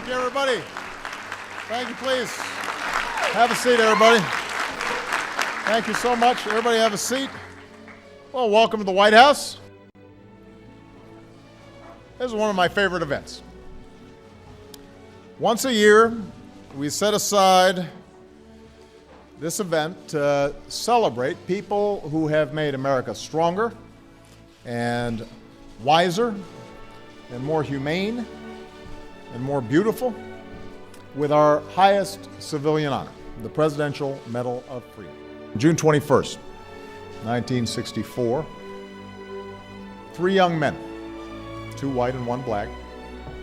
Thank you, everybody. Thank you, please. Have a seat, everybody. Thank you so much. Everybody have a seat. Well, welcome to the White House. This is one of my favorite events. Once a year, we set aside this event to celebrate people who have made America stronger and wiser and more humane and more beautiful with our highest civilian honor, the Presidential Medal of Freedom. June 21st, 1964, three young men, two white and one black,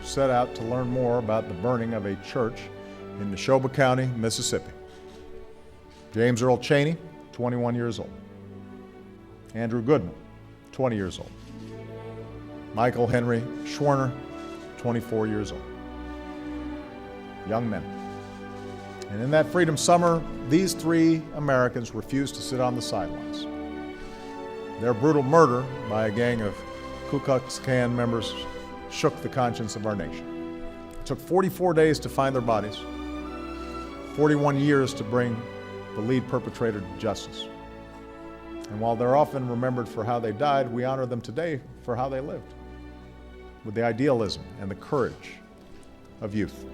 set out to learn more about the burning of a church in Neshoba County, Mississippi. James Earl Cheney, 21 years old. Andrew Goodman, 20 years old. Michael Henry Schwerner, 24 years old. Young men. And in that Freedom Summer, these three Americans refused to sit on the sidelines. Their brutal murder by a gang of Ku Klux Klan members shook the conscience of our nation. It took 44 days to find their bodies, 41 years to bring the lead perpetrator to justice. And while they're often remembered for how they died, we honor them today for how they lived, with the idealism and the courage of youth.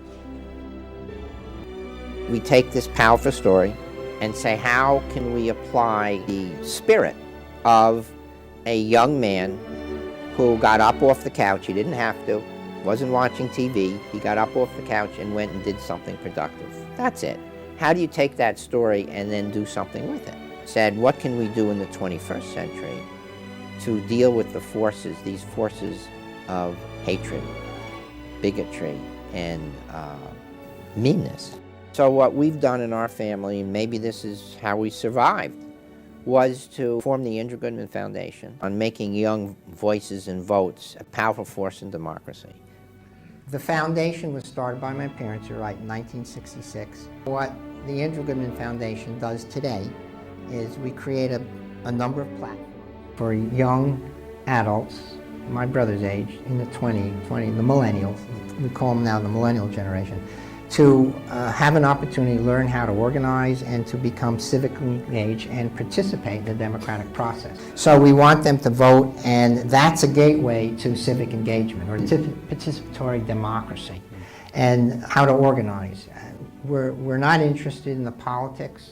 We take this powerful story and say, how can we apply the spirit of a young man who got up off the couch, he didn't have to, wasn't watching TV, he got up off the couch and went and did something productive. That's it. How do you take that story and then do something with it? Said, what can we do in the 21st century to deal with the forces, these forces of hatred, bigotry, and meanness? So what we've done in our family, and maybe this is how we survived, was to form the Andrew Goodman Foundation on making young voices and votes a powerful force in democracy. The foundation was started by my parents, you're right, in 1966. What the Andrew Goodman Foundation does today is we create a number of platforms for young adults, my brother's age, in the 20, the millennials, we call them now the millennial generation, to have an opportunity to learn how to organize and to become civically engaged and participate in the democratic process. So we want them to vote, and that's a gateway to civic engagement or participatory democracy and how to organize. We're not interested in the politics,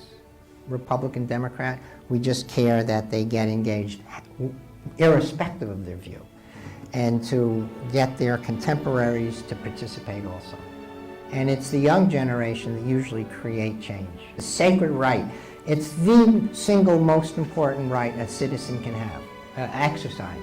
Republican, Democrat. We just care that they get engaged irrespective of their view and to get their contemporaries to participate also. And it's the young generation that usually create change. The sacred right, it's the single most important right a citizen can have, exercise.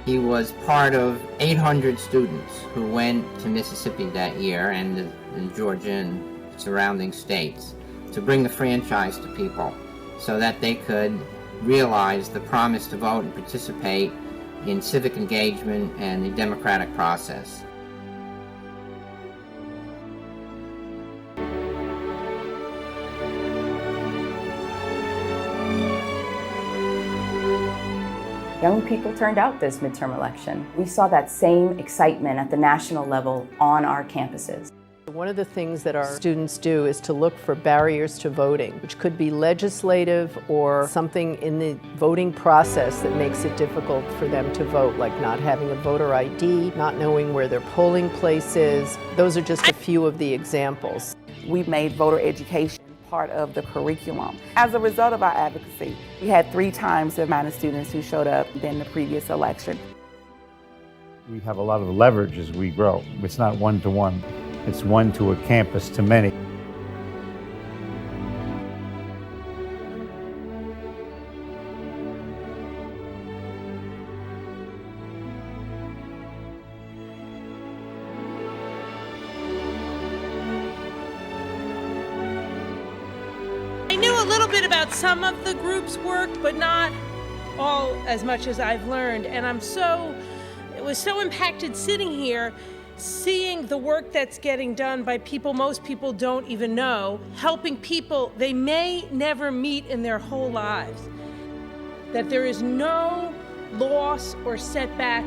He was part of 800 students who went to Mississippi that year and in Georgia and surrounding states to bring the franchise to people so that they could realize the promise to vote and participate in civic engagement and the democratic process. Young people turned out this midterm election. We saw that same excitement at the national level on our campuses. One of the things that our students do is to look for barriers to voting, which could be legislative or something in the voting process that makes it difficult for them to vote, like not having a voter ID, not knowing where their polling place is. Those are just a few of the examples. We've made voter education part of the curriculum. As a result of our advocacy, we had 3 times the amount of students who showed up than the previous election. We have a lot of leverage as we grow. It's not one-to-one. It's one to a campus to many. I knew a little bit about some of the group's work, but not all as much as I've learned. And it was so impacted sitting here, seeing the work that's getting done by people most people don't even know, helping people they may never meet in their whole lives. That there is no loss or setback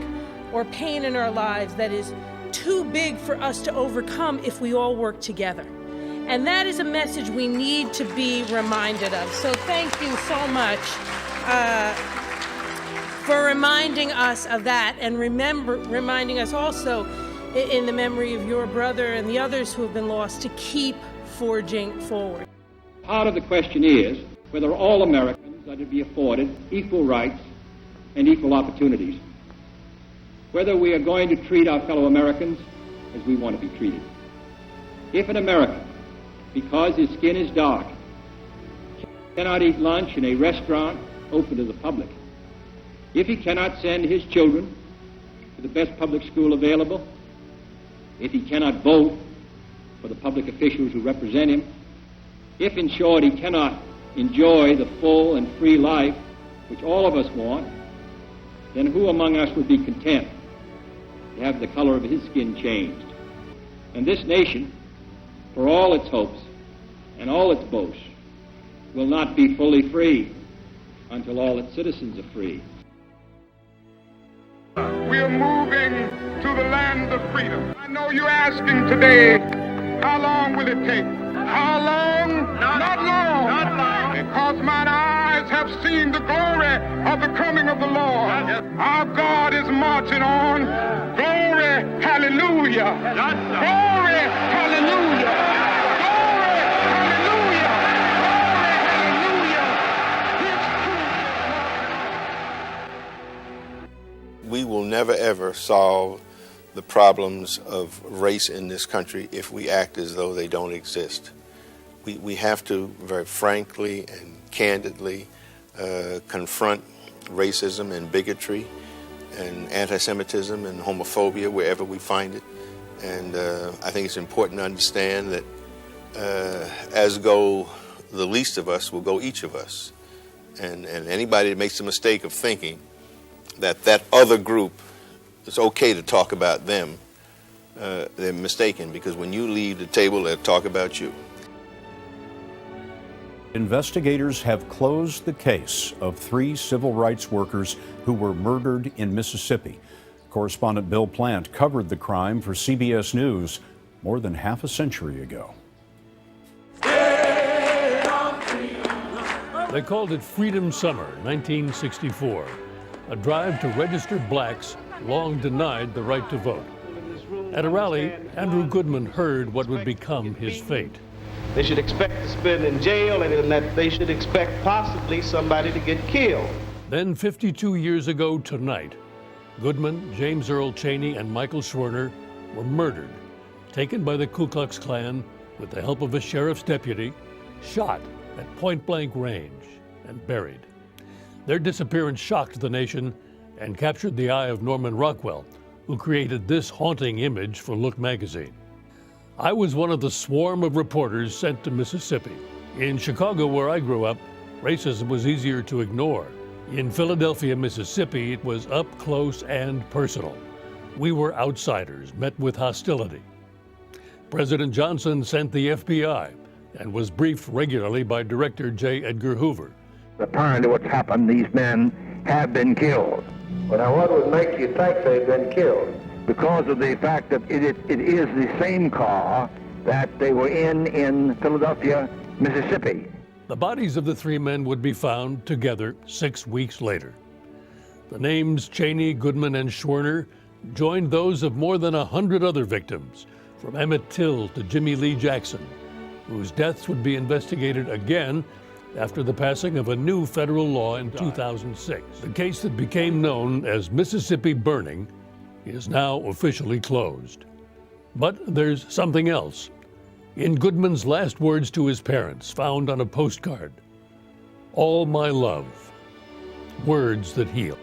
or pain in our lives that is too big for us to overcome if we all work together. And that is a message we need to be reminded of. So thank you so much for reminding us of that, and reminding us also in the memory of your brother and the others who have been lost to keep forging forward. Part of the question is whether all Americans are to be afforded equal rights and equal opportunities, whether we are going to treat our fellow Americans as we want to be treated. If an American, because his skin is dark, cannot eat lunch in a restaurant open to the public, if he cannot send his children to the best public school available, if he cannot vote for the public officials who represent him, if, in short, he cannot enjoy the full and free life which all of us want, then who among us would be content to have the color of his skin changed? And this nation, for all its hopes and all its boasts, will not be fully free until all its citizens are free. We are moving to the land of freedom. I know you're asking today, how long will it take? How long? Not long. Not long. Because mine eyes have seen the glory of the coming of the Lord. Our God is marching on. Glory, hallelujah. Glory, hallelujah. Glory, hallelujah. Glory, hallelujah. We will never ever solve the problems of race in this country if we act as though they don't exist. We have to very frankly and candidly confront racism and bigotry and anti-Semitism and homophobia wherever we find it. And I think it's important to understand that as go the least of us will go each of us. And anybody that makes the mistake of thinking that other group, it's okay to talk about them, they're mistaken, because when you leave the table, they'll talk about you. Investigators have closed the case of 3 civil rights workers who were murdered in Mississippi. Correspondent Bill Plant covered the crime for CBS News more than half a century ago. They called it Freedom Summer, 1964, a drive to register blacks long denied the right to vote. At a rally, Andrew Goodman heard what would become his fate. They should expect to spend in jail, and that they should expect possibly somebody to get killed. Then 52 years ago tonight, Goodman, James Earl Cheney, and Michael Schwerner were murdered, taken by the Ku Klux Klan with the help of a sheriff's deputy, shot at point-blank range, and buried. Their disappearance shocked the nation and captured the eye of Norman Rockwell, who created this haunting image for Look magazine. I was one of the swarm of reporters sent to Mississippi. In Chicago, where I grew up, racism was easier to ignore. In Philadelphia, Mississippi, it was up close and personal. We were outsiders, met with hostility. President Johnson sent the FBI and was briefed regularly by Director J. Edgar Hoover. Apparently what's happened, these men have been killed. Well, now what would make you think they've been killed? Because of the fact that it is the same car that they were in Philadelphia, Mississippi. The bodies of the 3 men would be found together 6 weeks later. The names Cheney, Goodman, and Schwerner joined those of more than 100 other victims, from Emmett Till to Jimmy Lee Jackson, whose deaths would be investigated again after the passing of a new federal law in 2006. The case that became known as Mississippi Burning is now officially closed. But there's something else. In Goodman's last words to his parents, found on a postcard, "All my love," words that heal.